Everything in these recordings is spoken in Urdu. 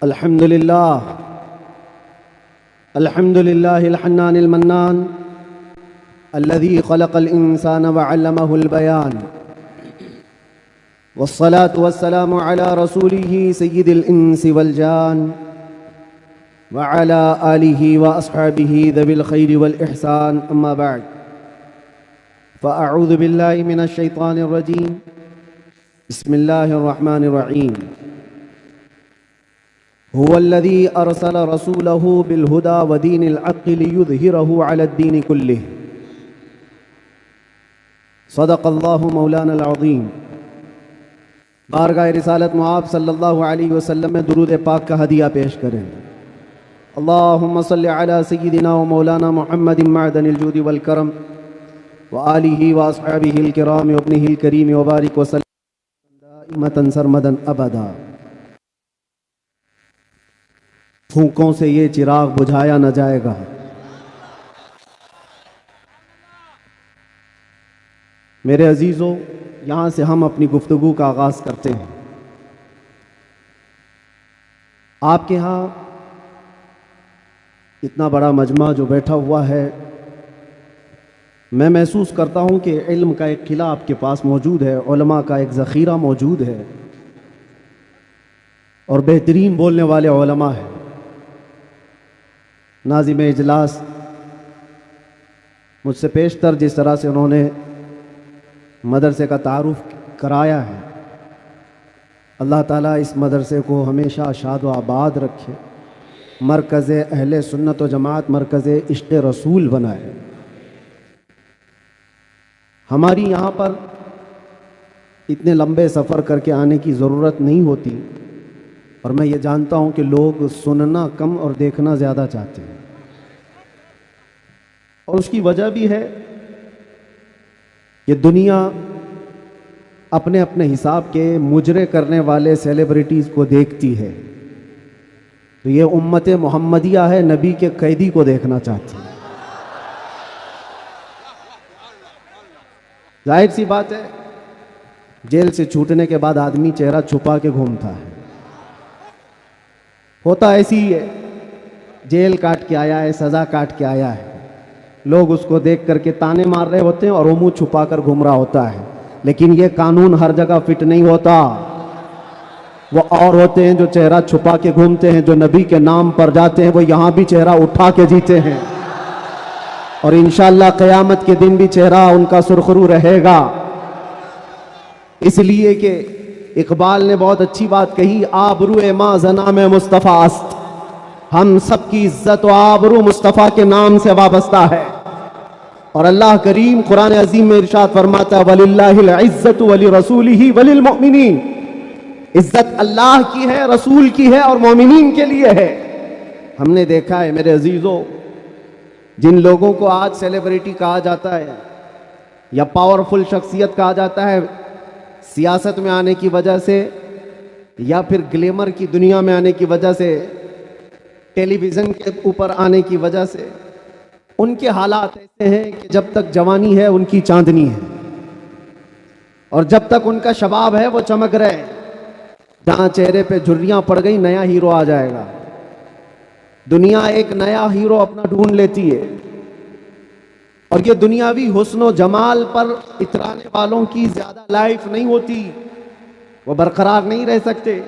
الحمد لله الحنان المنان الذي خلق الإنسان وعلمه البيان، والصلاة والسلام على رسوله سيد الإنس والجان وعلى آله وأصحابه ذوي الخير والإحسان، أما بعد، فأعوذ بالله من الشيطان الرجيم. بسم الله الرحمن الرحيم. هو الذي أرسل رسوله بالهدى ودين الحق ليظهره على الدين كله. صدق الله مولانا العظیم. بارگاہ رسالت معاب صلی اللہ علیہ وسلم میں درود پاک کا ہدیہ پیش کریں. اللہم صلی علی سیدنا و مولانا محمد معدن الجود والکرم وآلہ واصحابہ الکرام وابنہ الکریم وبارک وسلم دائمتا سرمدا ابدا. پھونکوں سے یہ چراغ بجھایا نہ جائے گا. میرے عزیزوں، یہاں سے ہم اپنی گفتگو کا آغاز کرتے ہیں. آپ کے ہاں اتنا بڑا مجمع جو بیٹھا ہوا ہے، میں محسوس کرتا ہوں کہ علم کا ایک قلعہ آپ کے پاس موجود ہے، علماء کا ایک ذخیرہ موجود ہے، اور بہترین بولنے والے علماء ہیں. ناظم اجلاس مجھ سے پیشتر جس طرح سے انہوں نے مدرسے کا تعارف کرایا ہے، اللہ تعالیٰ اس مدرسے کو ہمیشہ شاد و آباد رکھے، مرکز اہل سنت و جماعت، مرکز عشق رسول بنائے. ہماری یہاں پر اتنے لمبے سفر کر کے آنے کی ضرورت نہیں ہوتی، اور میں یہ جانتا ہوں کہ لوگ سننا کم اور دیکھنا زیادہ چاہتے ہیں، اور اس کی وجہ بھی ہے کہ دنیا اپنے اپنے حساب کے مجرے کرنے والے سیلیبریٹیز کو دیکھتی ہے، تو یہ امت محمدیہ ہے، نبی کے قیدی کو دیکھنا چاہتی ہے. ظاہر سی بات ہے، جیل سے چھوٹنے کے بعد آدمی چہرہ چھپا کے گھومتا ہے. ہوتا ایسی ہی ہے، جیل کاٹ کے آیا ہے، سزا کاٹ کے آیا ہے، لوگ اس کو دیکھ کر کے تانے مار رہے ہوتے ہیں اور وہ منہ چھپا کر گھوم رہا ہوتا ہے. لیکن یہ قانون ہر جگہ فٹ نہیں ہوتا. وہ اور ہوتے ہیں جو چہرہ چھپا کے گھومتے ہیں، جو نبی کے نام پر جاتے ہیں، وہ یہاں بھی چہرہ اٹھا کے جیتے ہیں، اور انشاءاللہ قیامت کے دن بھی چہرہ ان کا سرخرو رہے گا. اس لیے کہ اقبال نے بہت اچھی بات کہی، آبرو ما زنام مصطفیٰ است. ہم سب کی عزت و آبرو مصطفیٰ کے نام سے وابستہ ہے. اور اللہ کریم قرآن عظیم میں ارشاد فرماتا ہے، وَلِلَّهِ الْعِزَّةُ وَلِرَسُولِهِ وَلِلْمُؤْمِنِينَ. عزت اللہ کی ہے، رسول کی ہے، اور مومنین کے لیے ہے. ہم نے دیکھا ہے میرے عزیزوں، جن لوگوں کو آج سیلیبریٹی کہا جاتا ہے یا پاورفل شخصیت کہا جاتا ہے، سیاست میں آنے کی وجہ سے یا پھر گلیمر کی دنیا میں آنے کی وجہ سے، ٹیلی ویژن کے اوپر آنے کی وجہ سے، ان کے حالات ایسے ہیں کہ جب تک جوانی ہے ان کی چاندنی ہے، اور جب تک ان کا شباب ہے وہ چمک رہے. جہاں چہرے پہ جھریاں پڑ گئی، نیا ہیرو آ جائے گا. دنیا ایک نیا ہیرو اپنا ڈھونڈ لیتی ہے، اور یہ دنیاوی حسن و جمال پر اترانے والوں کی زیادہ لائف نہیں ہوتی، وہ برقرار نہیں رہ سکتے.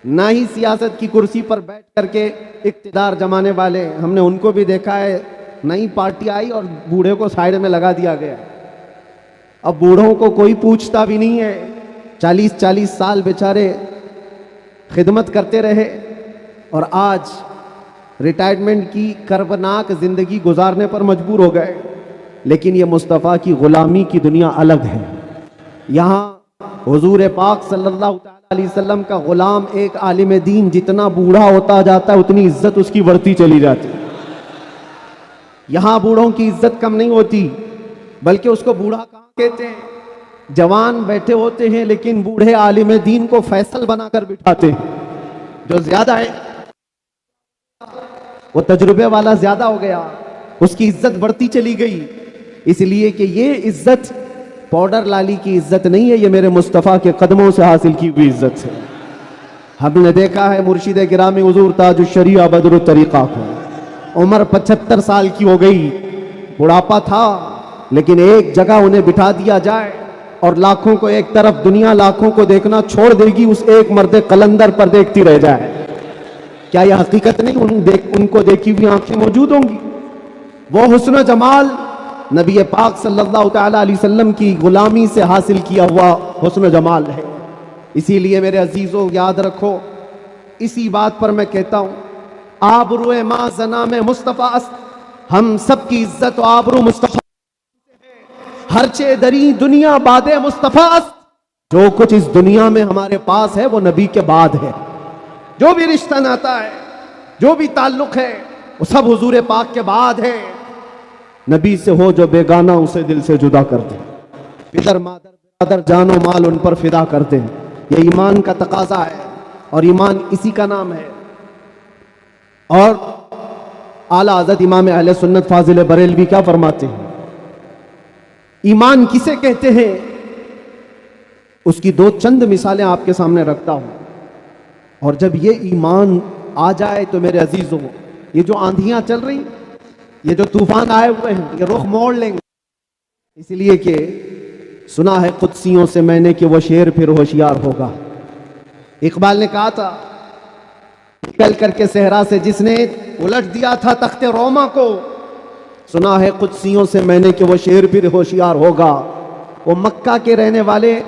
نہ ہی سیاست کی کرسی پر بیٹھ کر کے اقتدار جمانے والے، ہم نے ان کو بھی دیکھا ہے، نئی پارٹی آئی اور بوڑھے کو سائیڈ میں لگا دیا گیا. اب بوڑھوں کو کوئی پوچھتا بھی نہیں ہے. 40 سال بیچارے خدمت کرتے رہے، اور آج ریٹائرمنٹ کی کربناک زندگی گزارنے پر مجبور ہو گئے. لیکن یہ مصطفیٰ کی غلامی کی دنیا الگ ہے. یہاں حضور پاک صلی اللہ علیہ وسلم کا غلام ایک عالم دین جتنا بوڑھا ہوتا جاتا ہے اتنی عزت اس کی بڑھتی چلی جاتی. یہاں بوڑھوں کی عزت کم نہیں ہوتی، بلکہ اس کو بوڑھا کہاں کہتے ہیں؟ جوان بیٹھے ہوتے ہیں لیکن بوڑھے عالم دین کو فیصل بنا کر بٹھاتے ہیں. جو زیادہ ہے وہ تجربے والا زیادہ ہو گیا، اس کی عزت بڑھتی چلی گئی. اس لیے کہ یہ عزت پاؤڈر لالی کی عزت نہیں ہے، یہ میرے مصطفیٰ کے قدموں سے حاصل کی ہوئی عزت ہے. ہم نے دیکھا ہے مرشد گرامی حضور تاج الشریعہ بدر الطریقہ کو، عمر 75 سال کی ہو گئی، بڑھاپا تھا، لیکن ایک جگہ انہیں بٹھا دیا جائے اور لاکھوں کو ایک طرف دنیا لاکھوں کو دیکھنا چھوڑ دے گی، اس ایک مرد قلندر پر دیکھتی رہ جائے، کیا یہ حقیقت نہیں؟ ان کو دیکھی ہوئی آنکھیں موجود ہوں گی۔ وہ حسن و جمال نبی پاک صلی اللہ تعالیٰ علیہ وسلم کی غلامی سے حاصل کیا ہوا حسن و جمال ہے۔ اسی لیے میرے عزیزوں یاد رکھو، اسی بات پر میں کہتا ہوں، آبرو ما زنام مصطفیٰ است، ہم سب کی عزت و آبرو مصطفیٰ، ہر چے دری دنیا باد مصطفیٰ است، جو کچھ اس دنیا میں ہمارے پاس ہے وہ نبی کے بعد ہے۔ جو بھی رشتہ ناتا ہے، جو بھی تعلق ہے، وہ سب حضور پاک کے بعد ہے۔ نبی سے ہو جو بیگانہ اسے دل سے جدا کر دے، پدر مادر برادر جان و مال ان پر فدا کر دے، یہ ایمان کا تقاضا ہے اور ایمان اسی کا نام ہے۔ اور اعلیٰ حضرت امام اہل سنت فاضل بریلوی کیا فرماتے ہیں؟ ایمان کسے کہتے ہیں؟ اس کی دو چند مثالیں آپ کے سامنے رکھتا ہوں، اور جب یہ ایمان آ جائے تو میرے عزیزوں، یہ جو آندھیاں چل رہی، یہ جو طوفان آئے ہوئے ہیں، یہ رخ موڑ لیں گے، اس لیے کہ سنا ہے قدسیوں سے میں نے کہ وہ شیر پھر ہوشیار ہوگا۔ اقبال نے کہا تھا، نکل کر کے صحرا سے جس نے الٹ دیا تھا تخت روما کو، سنا ہے قدسیوں سے میں نے کہ وہ شیر پھر ہوشیار ہوگا۔ وہ مکہ کے رہنے والے،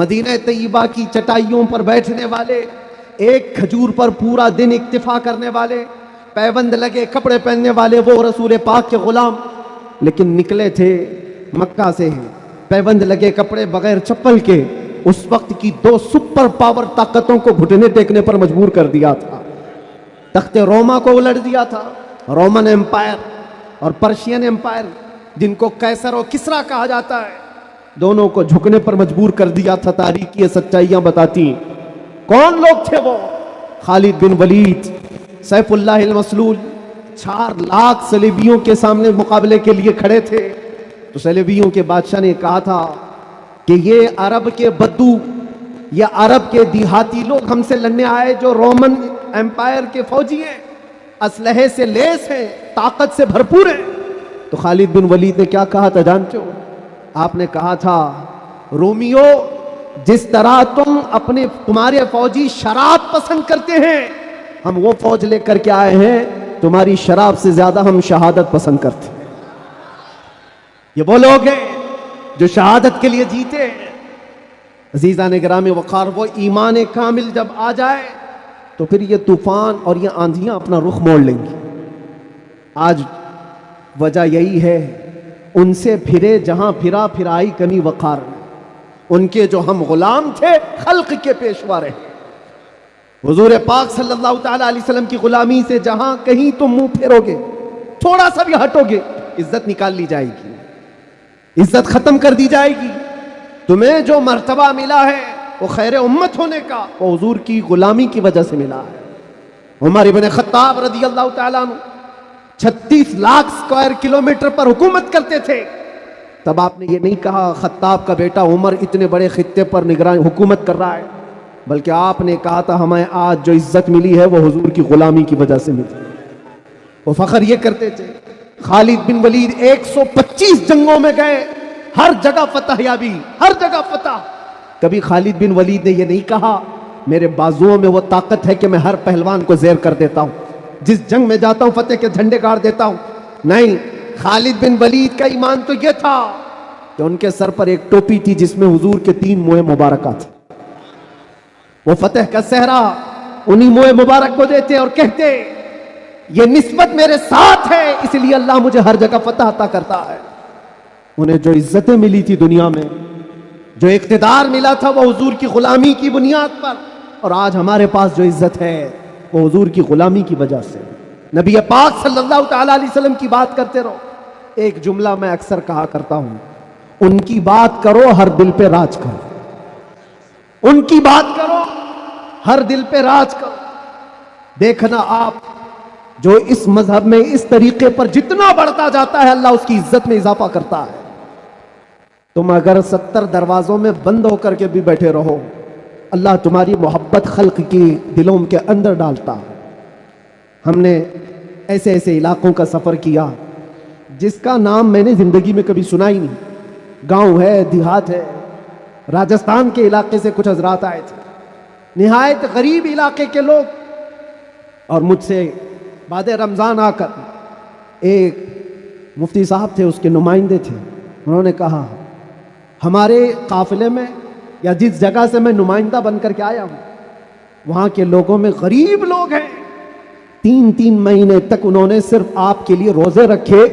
مدینہ طیبہ کی چٹائیوں پر بیٹھنے والے، ایک کھجور پر پورا دن اکتفا کرنے والے، پیبند لگے کپڑے پہننے والے، وہ رسول پاک کے غلام، لیکن نکلے تھے مکہ سے پیبند لگے کپڑے بغیر چپل کے، اس وقت کی دو سپر پاور طاقتوں کو گھٹنے ٹیکنے پر مجبور کر دیا تھا۔ تخت روما کو الٹ دیا تھا، رومن ایمپائر اور پرشین ایمپائر، جن کو قیصر و کسریٰ کہا جاتا ہے، دونوں کو جھکنے پر مجبور کر دیا تھا۔ تاریخ کی سچائیاں بتاتی ہیں۔ کون لوگ تھے وہ؟ خالد بن ولید، سیف اللہ المسلول، 4 لاکھ صلیبیوں کے سامنے مقابلے کے لیے کھڑے تھے۔ تو صلیبیوں کے بادشاہ نے کہا تھا کہ یہ عرب کے بدو، یہ عرب کے دیہاتی لوگ ہم سے لڑنے آئے جو رومن ایمپائر کے فوجی ہیں، اسلحے سے لیس ہیں، طاقت سے بھرپور ہیں۔ تو خالد بن ولید نے کیا کہا تھا جانتے ہو؟ آپ نے کہا تھا، رومیو، جس طرح تمہارے فوجی شراب پسند کرتے ہیں، ہم وہ فوج لے کر کے آئے ہیں، تمہاری شراب سے زیادہ ہم شہادت پسند کرتے ہیں۔ یہ وہ لوگ ہیں جو شہادت کے لیے جیتے ہیں۔ عزیزان گرامی وقار، وہ ایمان کامل جب آ جائے تو پھر یہ طوفان اور یہ آندھیاں اپنا رخ موڑ لیں گی۔ آج وجہ یہی ہے، ان سے پھرے جہاں پھرا پھرائی کمی وقار، ان کے جو ہم غلام تھے خلق کے پیشوا رہے۔ حضور پاک صلی اللہ تعالیٰ علیہ وسلم کی غلامی سے جہاں کہیں تم منہ پھیرو گے، تھوڑا سا بھی ہٹو گے، عزت نکال لی جائے گی، عزت ختم کر دی جائے گی۔ تمہیں جو مرتبہ ملا ہے وہ خیر امت ہونے کا، وہ حضور کی غلامی کی وجہ سے ملا ہے۔ عمر ابن خطاب رضی اللہ تعالیٰ عنہ 36 لاکھ اسکوائر کلومیٹر پر حکومت کرتے تھے۔ تب آپ نے یہ نہیں کہا خطاب کا بیٹا عمر اتنے بڑے خطے پر نگران حکومت کر رہا ہے، بلکہ آپ نے کہا تھا ہمیں آج جو عزت ملی ہے وہ حضور کی غلامی کی وجہ سے ملی۔ وہ فخر یہ کرتے تھے۔ خالد بن ولید 125 جنگوں میں گئے، ہر جگہ فتح یابی، ہر جگہ فتح۔ کبھی خالد بن ولید نے یہ نہیں کہا میرے بازوؤں میں وہ طاقت ہے کہ میں ہر پہلوان کو زیر کر دیتا ہوں، جس جنگ میں جاتا ہوں فتح کے جھنڈے گاڑ دیتا ہوں۔ نہیں، خالد بن ولید کا ایمان تو یہ تھا کہ ان کے سر پر ایک ٹوپی تھی جس میں حضور کے 3 موئے مبارکہ تھے۔ وہ فتح کا صحرا انہی موئے مبارک کو دیتے اور کہتے یہ نسبت میرے ساتھ ہے، اس لیے اللہ مجھے ہر جگہ فتح عطا کرتا ہے۔ انہیں جو عزتیں ملی تھی دنیا میں، جو اقتدار ملا تھا، وہ حضور کی غلامی کی بنیاد پر، اور آج ہمارے پاس جو عزت ہے وہ حضور کی غلامی کی وجہ سے۔ نبی پاک صلی اللہ تعالیٰ علیہ وسلم کی بات کرتے رہو۔ ایک جملہ میں اکثر کہا کرتا ہوں، ان کی بات کرو ہر دل پہ راج کرو، ان کی بات کرو ہر دل پہ راج کرو۔ دیکھنا آپ جو اس مذہب میں اس طریقے پر جتنا بڑھتا جاتا ہے اللہ اس کی عزت میں اضافہ کرتا ہے۔ تم اگر 70 دروازوں میں بند ہو کر کے بھی بیٹھے رہو، اللہ تمہاری محبت خلق کی دلوں کے اندر ڈالتا ہے۔ ہم نے ایسے ایسے علاقوں کا سفر کیا جس کا نام میں نے زندگی میں کبھی سنا ہی نہیں، گاؤں ہے، دیہات ہے۔ راجستھان کے علاقے سے کچھ حضرات آئے تھے، نہایت غریب علاقے کے لوگ، اور مجھ سے بعد رمضان آ کر ایک مفتی صاحب تھے، اس کے نمائندے تھے، انہوں نے کہا ہمارے قافلے میں یا جس جگہ سے میں نمائندہ بن کر کے آیا ہوں وہاں کے لوگوں میں غریب لوگ ہیں، 3 مہینے تک انہوں نے صرف آپ کے لیے روزے رکھے،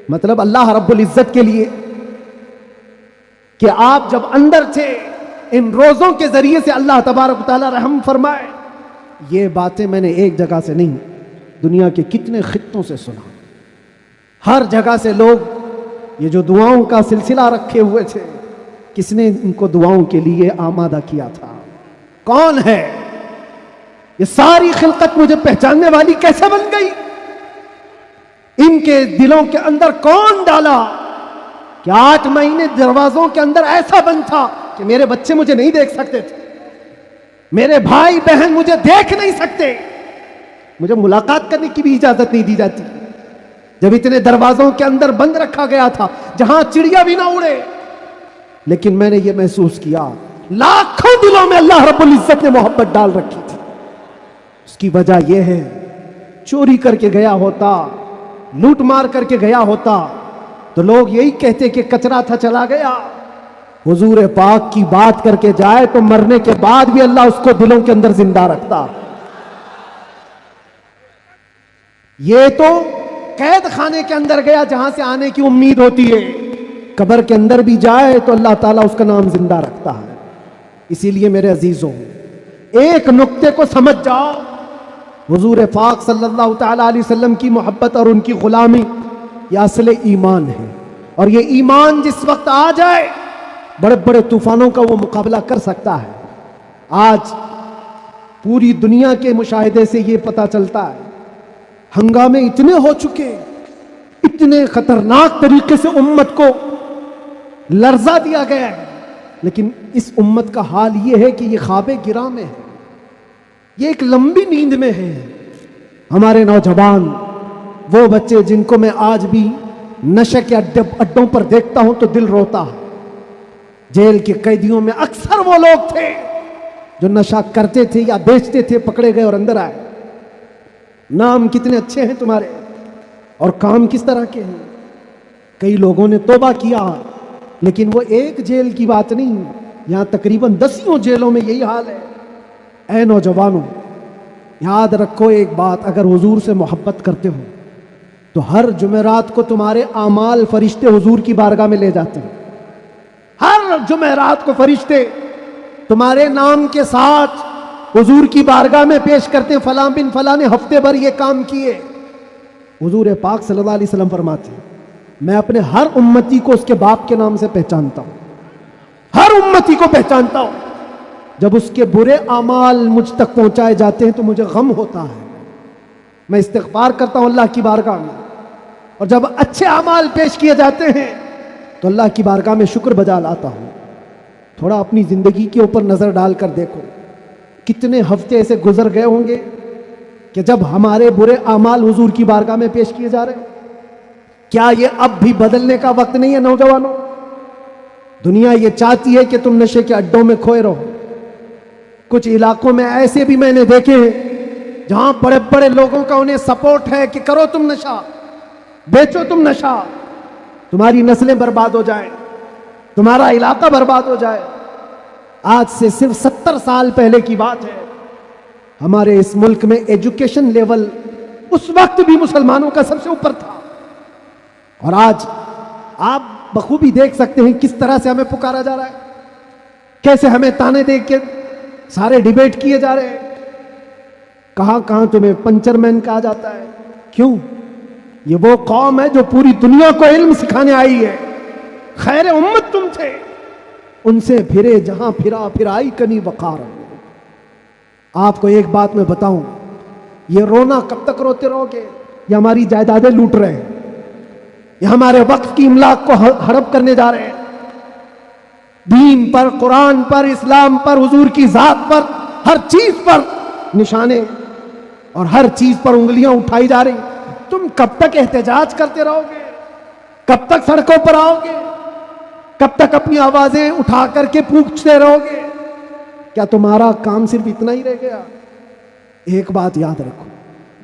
مطلب اللہ رب العزت کے لیے کہ آپ جب اندر تھے ان روزوں کے ذریعے سے اللہ تبارک و تعالی رحم فرمائے۔ یہ باتیں میں نے ایک جگہ سے نہیں، دنیا کے کتنے خطوں سے سنا، ہر جگہ سے لوگ یہ جو دعاؤں کا سلسلہ رکھے ہوئے تھے، کس نے ان کو دعاؤں کے لیے آمادہ کیا تھا؟ کون ہے؟ یہ ساری خلقت مجھے پہچاننے والی کیسے بن گئی؟ ان کے دلوں کے اندر کون ڈالا کہ 8 مہینے دروازوں کے اندر ایسا بند تھا کہ میرے بچے مجھے نہیں دیکھ سکتے تھے، میرے بھائی بہن مجھے دیکھ نہیں سکتے، مجھے ملاقات کرنے کی بھی اجازت نہیں دی جاتی، جب اتنے دروازوں کے اندر بند رکھا گیا تھا جہاں چڑیا بھی نہ اڑے۔ لیکن میں نے یہ محسوس کیا لاکھوں دلوں میں اللہ رب العزت نے محبت ڈال رکھی تھی۔ اس کی وجہ یہ ہے چوری کر کے گیا ہوتا، لوٹ مار کر کے گیا ہوتا تو لوگ یہی کہتے کہ کچرا تھا چلا گیا۔ حضور پاک کی بات کر کے جائے تو مرنے کے بعد بھی اللہ اس کو دلوں کے اندر زندہ رکھتا۔ یہ تو قید خانے کے اندر گیا جہاں سے آنے کی امید ہوتی ہے، قبر کے اندر بھی جائے تو اللہ تعالیٰ اس کا نام زندہ رکھتا ہے۔ اسی لیے میرے عزیزوں ایک نقطے کو سمجھ جاؤ، حضور پاک صلی اللہ تعالیٰ علیہ وسلم کی محبت اور ان کی غلامی یہ اصل ایمان ہے، اور یہ ایمان جس وقت آ جائے بڑے بڑے طوفانوں کا وہ مقابلہ کر سکتا ہے۔ آج پوری دنیا کے مشاہدے سے یہ پتہ چلتا ہے ہنگامے اتنے ہو چکے، اتنے خطرناک طریقے سے امت کو لرزا دیا گیا ہے، لیکن اس امت کا حال یہ ہے کہ یہ خواب گراں میں ہے، یہ ایک لمبی نیند میں ہے۔ ہمارے نوجوان، وہ بچے جن کو میں آج بھی نشے کے اڈوں پر دیکھتا ہوں تو دل روتا ہے۔ جیل کے قیدیوں میں اکثر وہ لوگ تھے جو نشہ کرتے تھے یا بیچتے تھے، پکڑے گئے اور اندر آئے۔ نام کتنے اچھے ہیں تمہارے اور کام کس طرح کے ہیں۔ کئی لوگوں نے توبہ کیا، لیکن وہ ایک جیل کی بات نہیں، یہاں تقریباً 10 جیلوں میں یہی حال ہے۔ اے نوجوانوں، یاد رکھو ایک بات، اگر حضور سے محبت کرتے ہو تو ہر جمعرات کو تمہارے اعمال فرشتے حضور کی بارگاہ میں لے جاتے ہیں۔ ہر جمعرات کو فرشتے تمہارے نام کے ساتھ حضور کی بارگاہ میں پیش کرتے ہیں، فلاں بن فلاں نے ہفتے بھر یہ کام کیے۔ حضور پاک صلی اللہ علیہ وسلم فرماتے ہیں میں اپنے ہر امتی کو اس کے باپ کے نام سے پہچانتا ہوں، ہر امتی کو پہچانتا ہوں۔ جب اس کے برے اعمال مجھ تک پہنچائے جاتے ہیں تو مجھے غم ہوتا ہے، میں استغفار کرتا ہوں اللہ کی بارگاہ میں، اور جب اچھے اعمال پیش کیے جاتے ہیں تو اللہ کی بارگاہ میں شکر بجا لاتا ہوں۔ تھوڑا اپنی زندگی کے اوپر نظر ڈال کر دیکھو، کتنے ہفتے ایسے گزر گئے ہوں گے کہ جب ہمارے برے اعمال حضور کی بارگاہ میں پیش کیے جا رہے ہیں۔ کیا یہ اب بھی بدلنے کا وقت نہیں ہے نوجوانوں؟ دنیا یہ چاہتی ہے کہ تم نشے کے اڈوں میں کھوئے رہو۔ کچھ علاقوں میں ایسے بھی میں نے دیکھے ہیں جہاں بڑے بڑے لوگوں کا انہیں سپورٹ ہے کہ کرو تم نشہ، بیچو تم نشہ، تمہاری نسلیں برباد ہو جائیں، تمہارا علاقہ برباد ہو جائے۔ آج سے صرف 70 سال پہلے کی بات ہے، ہمارے اس ملک میں ایجوکیشن لیول اس وقت بھی مسلمانوں کا سب سے اوپر تھا، اور آج آپ بخوبی دیکھ سکتے ہیں کس طرح سے ہمیں پکارا جا رہا ہے، کیسے ہمیں تانے دے کے سارے ڈیبیٹ کیے جا رہے ہیں۔ کہاں کہاں تمہیں پنچر مین کہا جاتا ہے۔ کیوں؟ یہ وہ قوم ہے جو پوری دنیا کو علم سکھانے آئی ہے، خیر امت تم تھے، ان سے پھرے جہاں پھرا پھرائی کنی وقار۔ آپ کو ایک بات میں بتاؤں، یہ رونا کب تک روتے رہو گے؟ یہ ہماری جائیدادیں لوٹ رہے ہیں، یہ ہمارے وقت کی املاک کو ہڑپ کرنے جا رہے ہیں۔ دین پر، قرآن پر، اسلام پر، حضور کی ذات پر، ہر چیز پر نشانے اور ہر چیز پر انگلیاں اٹھائی جا رہی. تم کب تک احتجاج کرتے رہو گے؟ کب تک سڑکوں پر آؤ گے؟ کب تک اپنی آوازیں اٹھا کر کے پوچھتے رہو گے؟ کیا تمہارا کام صرف اتنا ہی رہ گیا؟ ایک بات یاد رکھو،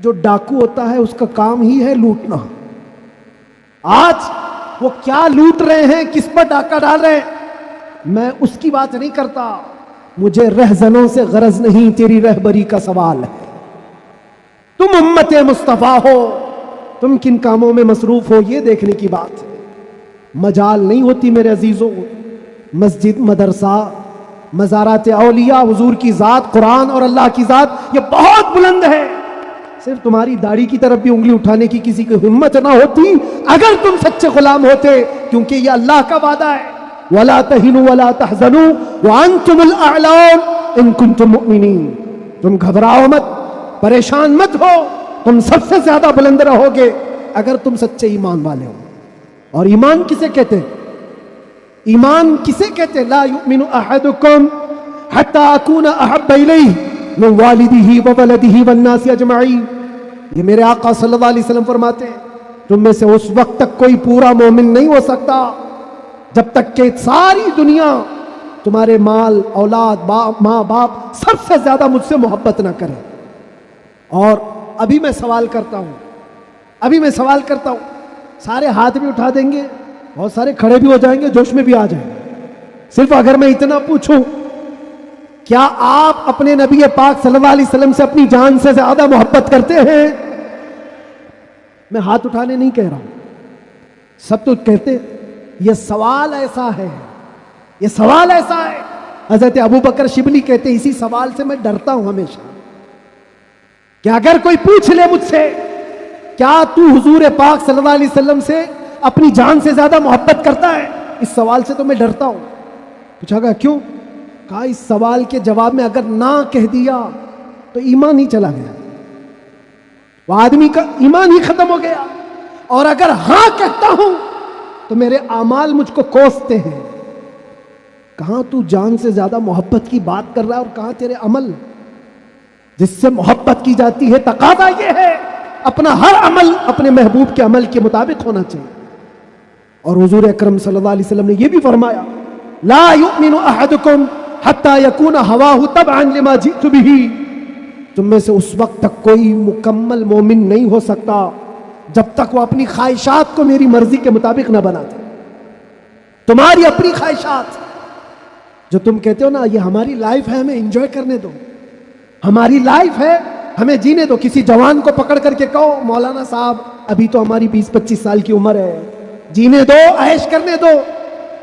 جو ڈاکو ہوتا ہے اس کا کام ہی ہے لوٹنا. آج وہ کیا لوٹ رہے ہیں، کس پر ڈاکہ ڈال رہے ہیں، میں اس کی بات نہیں کرتا. مجھے رہزنوں سے غرض نہیں، تیری رہبری کا سوال ہے. تم امت مصطفیٰ ہو، تم کن کاموں میں مصروف ہو، یہ دیکھنے کی بات ہے. مجال نہیں ہوتی میرے عزیزوں. مسجد، مدرسہ، مزارات اولیاء، حضور کی ذات، قرآن اور اللہ کی ذات، یہ بہت بلند ہے. صرف تمہاری داڑھی کی طرف بھی انگلی اٹھانے کی کسی کی ہمت نہ ہوتی اگر تم سچے غلام ہوتے، کیونکہ یہ اللہ کا وعدہ ہے. وَلَا تَهِنُوا وَلَا تَحْزَنُوا وَأَنْتُمُ الْأَعْلَوْنَ إِن كُنتُم مُؤْمِنِينَ. تم گھبراؤ مت، پریشان مت ہو، تم سب سے زیادہ بلند رہو گے اگر تم سچے ایمان والے ہو. اور ایمان کسے کہتے ہیں؟ ایمان کسے کہتے ہیں؟ لا یؤمن احدکم حتی اکون احب الیہ من والدہ وولدہ والناس اجمعین. یہ میرے آقا صلی اللہ علیہ وسلم فرماتے ہیں تم میں سے اس وقت تک کوئی پورا مومن نہیں ہو سکتا جب تک کہ ساری دنیا تمہارے مال، اولاد، ماں باپ سب سے زیادہ مجھ سے محبت نہ کرے. اور ابھی میں سوال کرتا ہوں، سارے ہاتھ بھی اٹھا دیں گے، بہت سارے کھڑے بھی ہو جائیں گے، جوش میں بھی آ جائیں گے. صرف اگر میں اتنا پوچھوں، کیا آپ اپنے نبی پاک صلی اللہ علیہ وسلم سے اپنی جان سے زیادہ محبت کرتے ہیں؟ میں ہاتھ اٹھانے نہیں کہہ رہا ہوں، سب تو کہتے. یہ سوال ایسا ہے، حضرت ابوبکر شبلی کہتے اسی سوال سے میں ڈرتا ہوں ہمیشہ کہ اگر کوئی پوچھ لے مجھ سے کیا تو حضور پاک صلی اللہ علیہ وسلم سے اپنی جان سے زیادہ محبت کرتا ہے، اس سوال سے تو میں ڈرتا ہوں. پوچھا گیا کیوں؟ کہا اس سوال کے جواب میں اگر نہ کہہ دیا تو ایمان ہی چلا گیا، وہ آدمی کا ایمان ہی ختم ہو گیا. اور اگر ہاں کہتا ہوں تو میرے اعمال مجھ کو کوستے ہیں. کہاں تو جان سے زیادہ محبت کی بات کر رہا ہے اور کہاں تیرے عمل جس سے محبت کی جاتی ہے. تقاضا یہ ہے اپنا ہر عمل اپنے محبوب کے عمل کے مطابق ہونا چاہیے. اور حضور اکرم صلی اللہ علیہ وسلم نے یہ بھی فرمایا لا یؤمن احدکم حتی یکون ہواہ تبعا لما جئت بہ. تم میں سے اس وقت تک کوئی مکمل مومن نہیں ہو سکتا جب تک وہ اپنی خواہشات کو میری مرضی کے مطابق نہ بناتے. تمہاری اپنی خواہشات جو تم کہتے ہو نا یہ ہماری لائف ہے، ہمیں انجوائے کرنے دو، ہماری لائف ہے ہمیں جینے دو. کسی جوان کو پکڑ کر کے کہو مولانا صاحب ابھی تو ہماری 20-25 سال کی عمر ہے، جینے دو، عیش کرنے دو.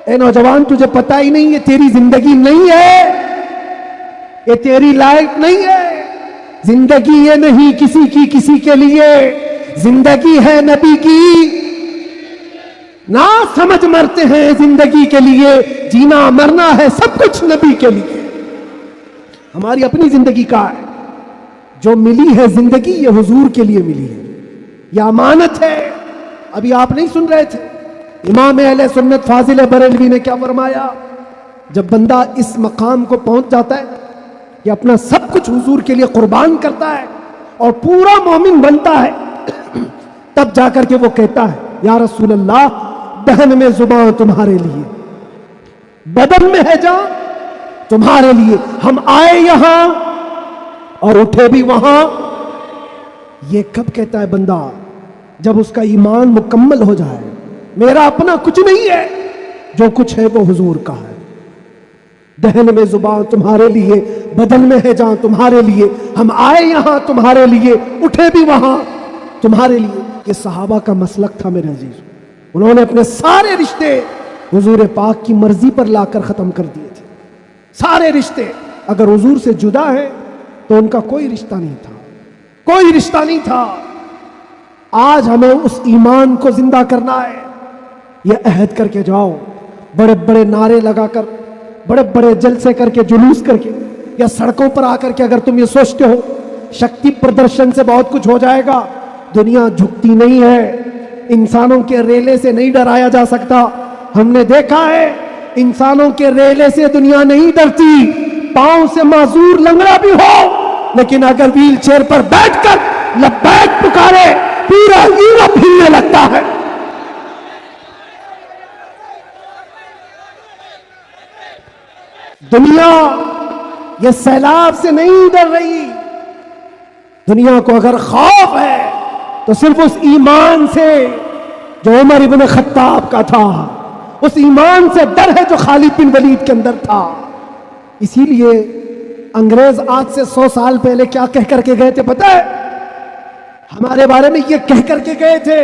اے نوجوان تجھے پتہ ہی نہیں یہ تیری زندگی نہیں ہے، یہ تیری لائف نہیں ہے. زندگی یہ نہیں کسی کے لیے، زندگی ہے نبی کی. نہ سمجھ مرتے ہیں زندگی کے لیے، جینا مرنا ہے سب کچھ نبی کے لیے. ہماری اپنی زندگی کا ہے، جو ملی ہے زندگی یہ حضور کے لیے ملی ہے، یہ امانت ہے. ابھی آپ نہیں سن رہے تھے امام اہل سنت فاضل بریلوی نے کیا فرمایا؟ جب بندہ اس مقام کو پہنچ جاتا ہے کہ اپنا سب کچھ حضور کے لیے قربان کرتا ہے اور پورا مومن بنتا ہے، تب جا کر کے وہ کہتا ہے یا رسول اللہ دہن میں زبان تمہارے لیے، بدن میں ہے جان تمہارے لیے. ہم آئے یہاں اور اٹھے بھی وہاں. یہ کب کہتا ہے بندہ؟ جب اس کا ایمان مکمل ہو جائے. میرا اپنا کچھ نہیں ہے، جو کچھ ہے وہ حضور کا ہے. دہن میں زبان تمہارے لیے، بدن میں ہے جان تمہارے لیے. ہم آئے یہاں تمہارے لیے، اٹھے بھی وہاں تمہارے لیے. یہ صحابہ کا مسلک تھا میرے عزیز. انہوں نے اپنے سارے رشتے حضور پاک کی مرضی پر لا کر ختم کر دیے تھے. سارے رشتے اگر حضور سے جدا ہیں تو ان کا کوئی رشتہ نہیں تھا. آج ہمیں اس ایمان کو زندہ کرنا ہے. یہ عہد کر کے جاؤ، بڑے بڑے نعرے لگا کر، بڑے بڑے جلسے کر کے، جلوس کر کے، یا سڑکوں پر آ کر کے اگر تم یہ سوچتے ہو شکتی پردرشن سے بہت کچھ ہو جائے گا. دنیا جھکتی نہیں ہے، انسانوں کے ریلے سے نہیں ڈرایا جا سکتا. ہم نے دیکھا ہے انسانوں کے ریلے سے دنیا نہیں ڈرتی، پاؤں سے معذور لنگڑا بھی ہو لیکن اگر ویل چیئر پر بیٹھ کر لبیک پکارے پورا یورپ ہلنے لگتا ہے۔ دنیا یہ سیلاب سے نہیں ڈر رہی، دنیا کو اگر خوف ہے تو صرف اس ایمان سے جو عمر ابن خطاب کا تھا، اس ایمان سے ڈر ہے جو خالد بن ولید کے اندر تھا۔ اسی لیے انگریز آج سے 100 سال پہلے کیا کہہ کر کے گئے تھے پتہ ہے؟ ہمارے بارے میں یہ کہہ کر کے گئے تھے،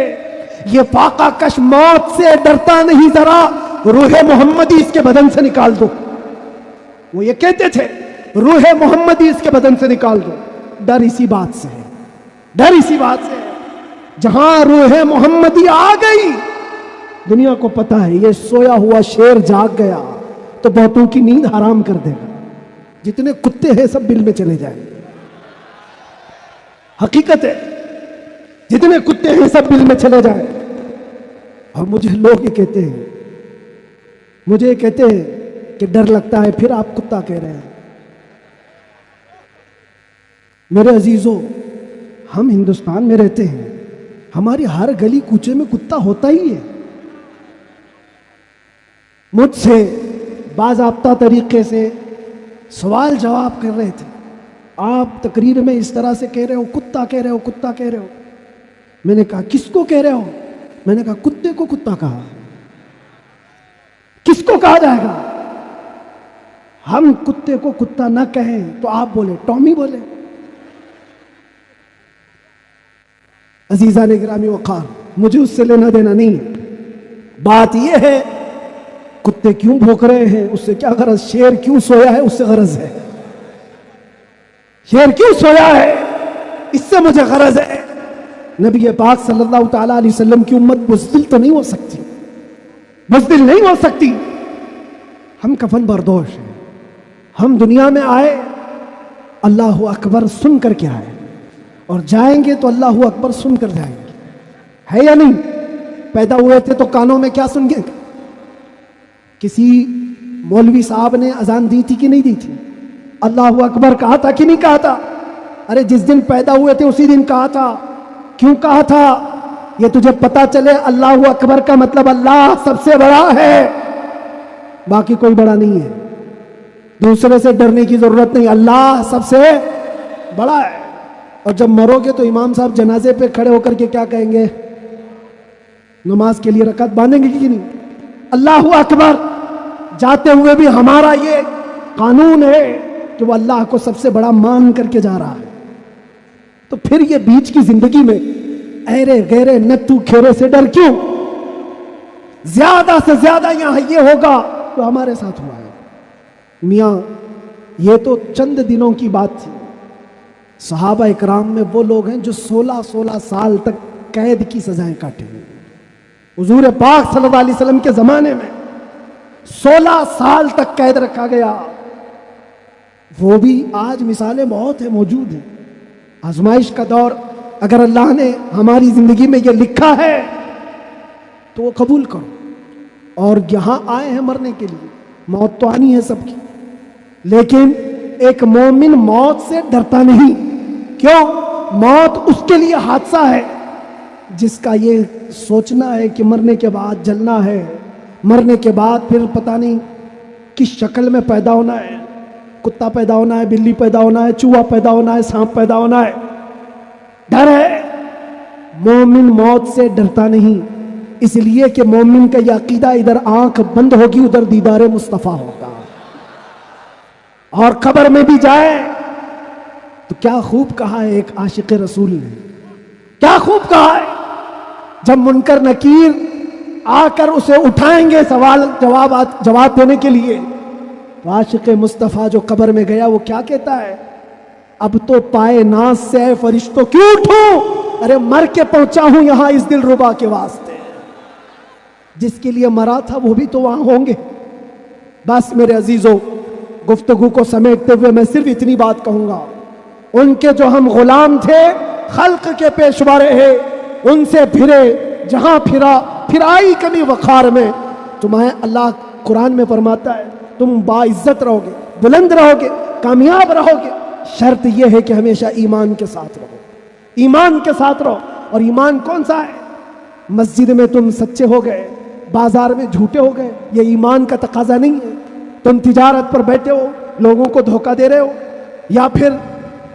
یہ فاقہ کش موت سے ڈرتا نہیں، ذرا روح محمدی اس کے بدن سے نکال دو۔ وہ یہ کہتے تھے روح محمدی اس کے بدن سے نکال دو۔ ڈر اسی بات سے ہے، ڈر اسی بات سے ہے، جہاں روح محمدی آ گئی دنیا کو پتا ہے یہ سویا ہوا شیر جاگ گیا تو بہتوں کی نیند حرام کر دے گا، جتنے کتے ہیں سب بل میں چلے جائیں گے۔ حقیقت ہے جتنے کتے ہیں سب بل میں چلے جائیں۔ اور مجھے لوگ یہ کہتے ہیں، مجھے یہ کہتے ہیں کہ ڈر لگتا ہے، پھر آپ کتا کہہ رہے ہیں۔ میرے عزیزوں، ہم ہندوستان میں رہتے ہیں، ہماری ہر گلی کوچے میں کتا ہوتا ہی ہے۔ مجھ سے باضابطہ طریقے سے سوال جواب کر رہے تھے، آپ تقریر میں اس طرح سے کہہ رہے ہو، کتا کہہ رہے ہو، کتا کہہ رہے ہو۔ میں نے کہا کس کو کہہ رہے ہو؟ میں نے کہا کتے کو کتا کہا، کس کو کہا جائے گا؟ ہم کتے کو کتا نہ کہیں تو آپ بولے ٹامی بولے۔ عزیزان گرامی وقار، مجھے اس سے لینا دینا نہیں ہے، بات یہ ہے کتے کیوں بھوک رہے ہیں اس سے کیا غرض، شیر کیوں سویا ہے اس سے غرض ہے، شیر کیوں سویا ہے اس سے مجھے غرض ہے۔ نبی پاک صلی اللہ تعالیٰ علیہ وسلم کی امت بزدل تو نہیں ہو سکتی، بزدل نہیں ہو سکتی۔ ہم کفن بردوش ہیں، ہم دنیا میں آئے اللہ اکبر سن کر کے آئے اور جائیں گے تو اللہ اکبر سن کر جائیں گے، ہے یا نہیں؟ پیدا ہوئے تھے تو کانوں میں کیا سن گئے؟ کسی مولوی صاحب نے اذان دی تھی کہ نہیں دی تھی؟ اللہ اکبر کہا تھا کہ نہیں کہا تھا؟ ارے جس دن پیدا ہوئے تھے اسی دن کہا تھا۔ کیوں کہا تھا؟ یہ تجھے پتا چلے اللہ اکبر کا مطلب اللہ سب سے بڑا ہے، باقی کوئی بڑا نہیں ہے، دوسرے سے ڈرنے کی ضرورت نہیں، اللہ سب سے بڑا ہے۔ اور جب مرو گے تو امام صاحب جنازے پہ کھڑے ہو کر کے کیا کہیں گے؟ نماز کے لیے رکعت باندھیں گے کہ نہیں؟ اللہ اکبر جاتے ہوئے بھی ہمارا یہ قانون ہے کہ وہ اللہ کو سب سے بڑا مان کر کے جا رہا ہے۔ تو پھر یہ بیچ کی زندگی میں ایرے غیرے نتو کھیرے سے ڈر کیوں؟ زیادہ سے زیادہ یہاں یہ ہوگا تو ہمارے ساتھ ہوا ہے۔ میاں یہ تو چند دنوں کی بات تھی، صحابہ اکرام میں وہ لوگ ہیں جو 16 سال تک قید کی سزائیں کاٹے ہوئے۔ حضور پاک صلی اللہ علیہ وسلم کے زمانے میں 16 سال تک قید رکھا گیا۔ وہ بھی آج مثالیں بہت ہیں، موجود ہیں۔ آزمائش کا دور، اگر اللہ نے ہماری زندگی میں یہ لکھا ہے تو وہ قبول کرو۔ اور یہاں آئے ہیں مرنے کے لیے، موت تو آنی ہے سب کی، لیکن ایک مومن موت سے ڈرتا نہیں۔ کیوں؟ موت اس کے لیے حادثہ ہے جس کا یہ سوچنا ہے کہ مرنے کے بعد جلنا ہے، مرنے کے بعد پھر پتہ نہیں کس شکل میں پیدا ہونا ہے، کتا پیدا ہونا ہے، بلی پیدا ہونا ہے، چوہا پیدا ہونا ہے، سانپ پیدا ہونا ہے۔ ڈر ہے۔ مومن موت سے ڈرتا نہیں، اس لیے کہ مومن کا یہ عقیدہ ادھر آنکھ بند ہوگی ادھر دیدار مصطفیٰ ہوگا، اور قبر میں بھی جائے تو کیا خوب کہا ہے ایک عاشق رسول نے، کیا خوب کہا ہے، جب منکر نکیر آ کر اسے اٹھائیں گے سوال جواب دینے کے لیے، تو عاشق مصطفیٰ جو قبر میں گیا وہ کیا کہتا ہے؟ اب تو پائے ناز سے اے فرشتوں کیوں اٹھوں، ارے مر کے پہنچا ہوں یہاں اس دل ربا کے واسطے، جس کے لیے مرا تھا وہ بھی تو وہاں ہوں گے۔ بس میرے عزیزوں، گفتگو کو سمیٹتے ہوئے میں صرف اتنی بات کہوں گا، ان کے جو ہم غلام تھے، خلق کے پیشوا رہے، ان سے پھرے جہاں پھرا، پھرائی کمی وقار میں، تمہیں اللہ قرآن میں فرماتا ہے تم باعزت رہو گے، بلند رہو گے، کامیاب رہو گے، شرط یہ ہے کہ ہمیشہ ایمان کے ساتھ رہو، ایمان کے ساتھ رہو۔ اور ایمان کون سا ہے؟ مسجد میں تم سچے ہو گئے، بازار میں جھوٹے ہو گئے، یہ ایمان کا تقاضا نہیں ہے۔ تم تجارت پر بیٹھے ہو، لوگوں کو دھوکہ دے رہے ہو یا پھر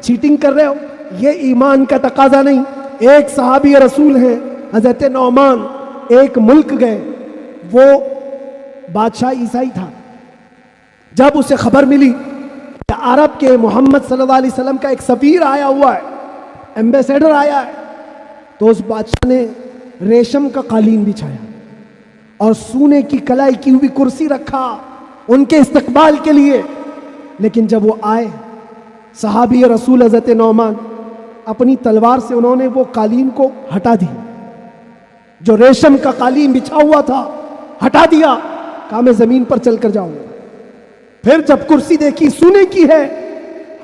چیٹنگ کر رہے ہو، یہ ایمان کا تقاضا نہیں۔ ایک صحابی رسول ہیں حضرت نعمان، ایک ملک گئے، وہ بادشاہ عیسائی تھا۔ جب اسے خبر ملی کہ عرب کے محمد صلی اللہ علیہ وسلم کا ایک سفیر آیا ہوا ہے، ایمبیسیڈر آیا ہے، تو اس بادشاہ نے ریشم کا قالین بچھایا اور سونے کی کلائی کی ہوئی کرسی رکھا ان کے استقبال کے لیے۔ لیکن جب وہ آئے، صحابی رسول حضرت نعمان، اپنی تلوار سے انہوں نے وہ قالین کو ہٹا دی، جو ریشم کا قالین بچھا ہوا تھا ہٹا دیا، کہا میں زمین پر چل کر جاؤں گا۔ پھر جب کرسی دیکھی سونے کی ہے،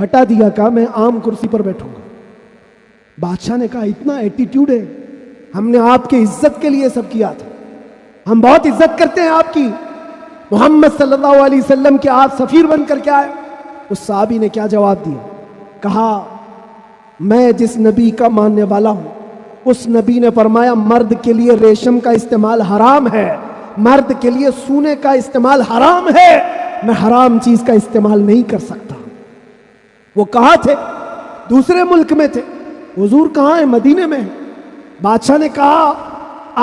ہٹا دیا، کہا میں عام کرسی پر بیٹھوں گا۔ بادشاہ نے کہا اتنا ایٹیٹیوڈ ہے، ہم نے آپ کے عزت کے لیے سب کیا تھا، ہم بہت عزت کرتے ہیں آپ کی، محمد صلی اللہ علیہ وسلم کے آپ سفیر بن کر کے آئے۔ اس صحابی نے کیا جواب دیا؟ کہا میں جس نبی کا ماننے والا ہوں اس نبی نے فرمایا مرد کے لیے ریشم کا استعمال حرام ہے، مرد کے لیے سونے کا استعمال حرام ہے، میں حرام چیز کا استعمال نہیں کر سکتا۔ وہ کہاں تھے؟ دوسرے ملک میں تھے۔ حضور کہاں ہیں؟ مدینے میں۔ بادشاہ نے کہا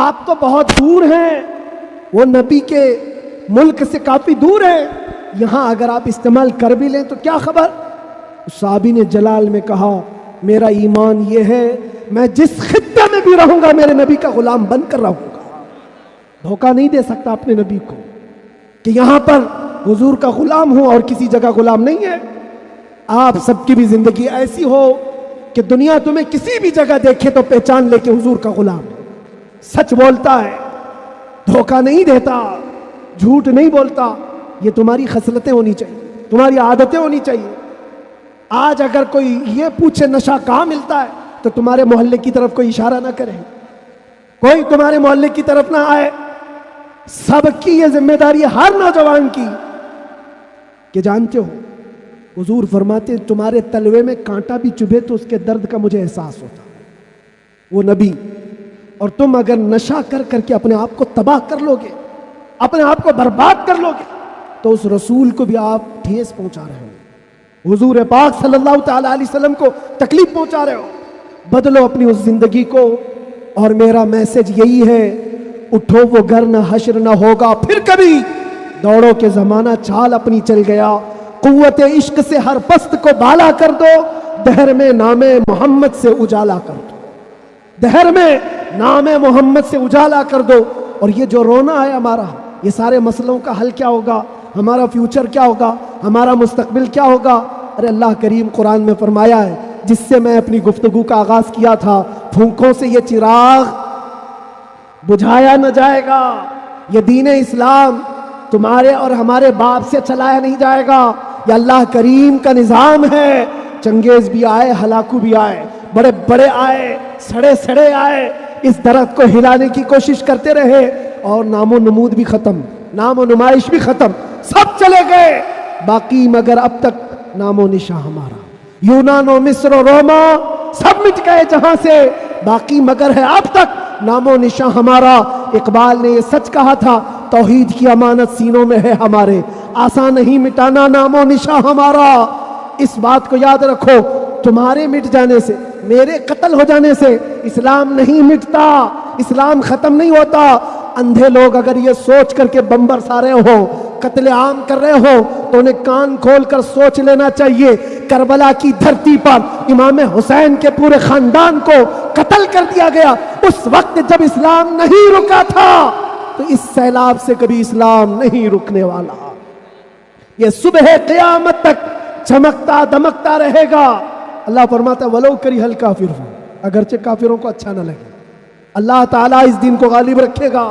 آپ تو بہت دور ہیں، وہ نبی کے ملک سے کافی دور ہے، یہاں اگر آپ استعمال کر بھی لیں تو کیا خبر؟ اس صحابی نے جلال میں کہا میرا ایمان یہ ہے میں جس خطے میں بھی رہوں گا میرے نبی کا غلام بن کر رہوں گا، دھوکہ نہیں دے سکتا اپنے نبی کو کہ یہاں پر حضور کا غلام ہوں اور کسی جگہ غلام نہیں ہے۔ آپ سب کی بھی زندگی ایسی ہو کہ دنیا تمہیں کسی بھی جگہ دیکھے تو پہچان لے کہ حضور کا غلام ہے، سچ بولتا ہے، دھوکہ نہیں دیتا، جھوٹ نہیں بولتا۔ یہ تمہاری خصلتیں ہونی چاہیے، تمہاری عادتیں ہونی چاہیے۔ آج اگر کوئی یہ پوچھے نشہ کہاں ملتا ہے تو تمہارے محلے کی طرف کوئی اشارہ نہ کرے، کوئی تمہارے محلے کی طرف نہ آئے۔ سب کی یہ ذمہ داری ہے، ہر نوجوان کی، کہ جانتے ہو حضور فرماتے ہیں تمہارے تلوے میں کانٹا بھی چبھے تو اس کے درد کا مجھے احساس ہوتا ہے، وہ نبی۔ اور تم اگر نشہ کر کر کے اپنے آپ کو تباہ کر لو گے، اپنے آپ کو برباد کر لو گے، تو اس رسول کو بھی آپ ٹھیس پہنچا رہے ہو، حضور پاک صلی اللہ تعالی علیہ وسلم کو تکلیف پہنچا رہے ہو۔ بدلو اپنی اس زندگی کو، اور میرا میسج یہی ہے، اٹھو وہ گر نہ حشر نہ ہوگا پھر کبھی، دوڑو کہ زمانہ چال اپنی چل گیا، قوت عشق سے ہر پست کو بالا کر دو، دہر میں نام محمد سے اجالا کر دو، دہر میں نام محمد سے اجالا کر دو۔ اور یہ جو رونا ہے ہمارا، یہ سارے مسئلوں کا حل کیا ہوگا، ہمارا فیوچر کیا ہوگا، ہمارا مستقبل کیا ہوگا؟ ارے اللہ کریم قرآن میں فرمایا ہے، جس سے میں اپنی گفتگو کا آغاز کیا تھا، پھونکوں سے یہ چراغ بجھایا نہ جائے گا، یہ دین اسلام تمہارے اور ہمارے باپ سے چلایا نہیں جائے گا، یہ اللہ کریم کا نظام ہے۔ چنگیز بھی آئے، ہلاکو بھی آئے، بڑے بڑے آئے، سڑے سڑے آئے، اس درخت کو ہلانے کی کوشش کرتے رہے، اور نام و نمود بھی ختم، نام و نمائش بھی ختم، سب چلے گئے، باقی مگر اب تک نام و نشاں ہمارا، یونان و مصر و روما سب مٹ گئے جہاں سے، باقی مگر ہے اب تک نام و نشاں ہمارا۔ اقبال نے یہ سچ کہا تھا، توحید کی امانت سینوں میں ہے ہمارے، آسان نہیں مٹانا نام و نشاں ہمارا۔ اس بات کو یاد رکھو، تمہارے مٹ جانے سے، میرے قتل ہو جانے سے اسلام نہیں مٹتا، اسلام ختم نہیں ہوتا۔ اندھے لوگ اگر یہ سوچ کر کے بم برسا رہے ہو، قتل عام کر رہے ہو، تو انہیں کان کھول کر سوچ لینا چاہیے، کربلا کی دھرتی پر امام حسین کے پورے خاندان کو قتل کر دیا گیا، اس وقت جب اسلام نہیں رکا تھا، تو اس سیلاب سے کبھی اسلام نہیں رکنے والا، یہ صبح قیامت تک چمکتا دمکتا رہے گا۔ اللہ فرماتا ہے وَلَوْ كَرِهَ الْكَافِرُونَ، اگرچہ کافروں کو اچھا نہ لگے، اللہ تعالیٰ اس دین کو غالب رکھے گا۔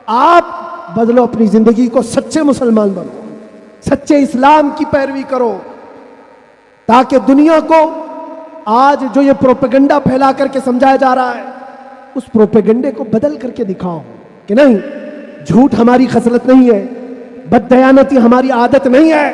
آپ بدلو اپنی زندگی کو، سچے مسلمان بنو، سچے اسلام کی پیروی کرو، تاکہ دنیا کو آج جو یہ پروپیگنڈا پھیلا کر کے سمجھایا جا رہا ہے، اس پروپیگنڈے کو بدل کر کے دکھاؤ کہ نہیں، جھوٹ ہماری خصلت نہیں ہے، بددیانتی ہماری عادت نہیں ہے،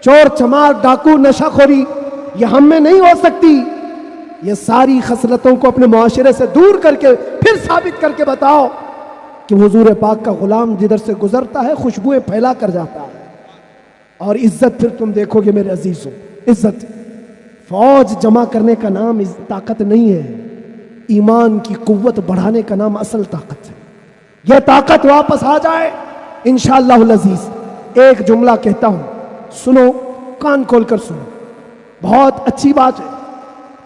چور چمار ڈاکو نشہ خوری یہ ہم میں نہیں ہو سکتی۔ یہ ساری خصلتوں کو اپنے معاشرے سے دور کر کے پھر ثابت کر کے بتاؤ کہ حضور پاک کا غلام جدھر سے گزرتا ہے خوشبوئیں پھیلا کر جاتا ہے۔ اور عزت پھر تم دیکھو گے میرے عزیزوں، عزت فوج جمع کرنے کا نام طاقت نہیں ہے، ایمان کی قوت بڑھانے کا نام اصل طاقت ہے۔ یہ طاقت واپس آ جائے انشاءاللہ العزیز۔ ایک جملہ کہتا ہوں، سنو، کان کھول کر سنو، بہت اچھی بات ہے،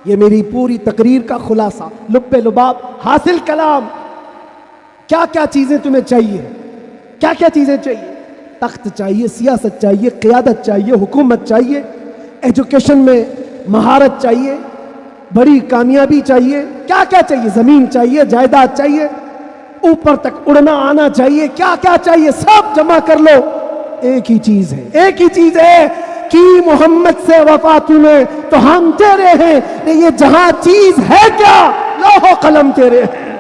یہ میری پوری تقریر کا خلاصہ، لب لباب حاصل کلام۔ کیا کیا چیزیں تمہیں چاہیے؟ کیا کیا چیزیں چاہیے؟ تخت چاہیے، سیاست چاہیے، قیادت چاہیے، حکومت چاہیے، ایجوکیشن میں مہارت چاہیے، بڑی کامیابی چاہیے، کیا کیا چاہیے؟ زمین چاہیے، جائیداد چاہیے، اوپر تک اڑنا آنا چاہیے، کیا کیا چاہیے؟ سب جمع کر لو، ایک ہی چیز ہے، ایک ہی چیز ہے کہ محمد سے وفا تمہیں تو ہم تیرے ہیں۔ یہ جہاں چیز ہے کیا؟ لوح و قلم تیرے ہیں،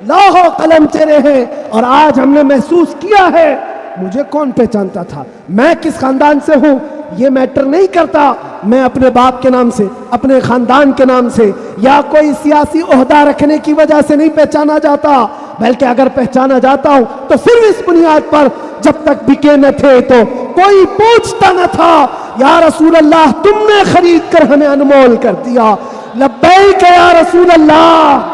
لوح و قلم تیرے ہیں۔ اور آج ہم نے محسوس کیا ہے، مجھے کون پہچانتا تھا، میں کس خاندان سے ہوں یہ میٹر نہیں کرتا، میں اپنے باپ کے نام سے، اپنے خاندان کے نام سے یا کوئی سیاسی عہدہ رکھنے کی وجہ سے نہیں پہچانا جاتا، بلکہ اگر پہچانا جاتا ہوں تو صرف اس بنیاد پر جب تک بکے نہ تھے تو کوئی پوچھتا نہ تھا، یا رسول اللہ تم نے خرید کر ہمیں انمول کر دیا، لبیک یا رسول اللہ۔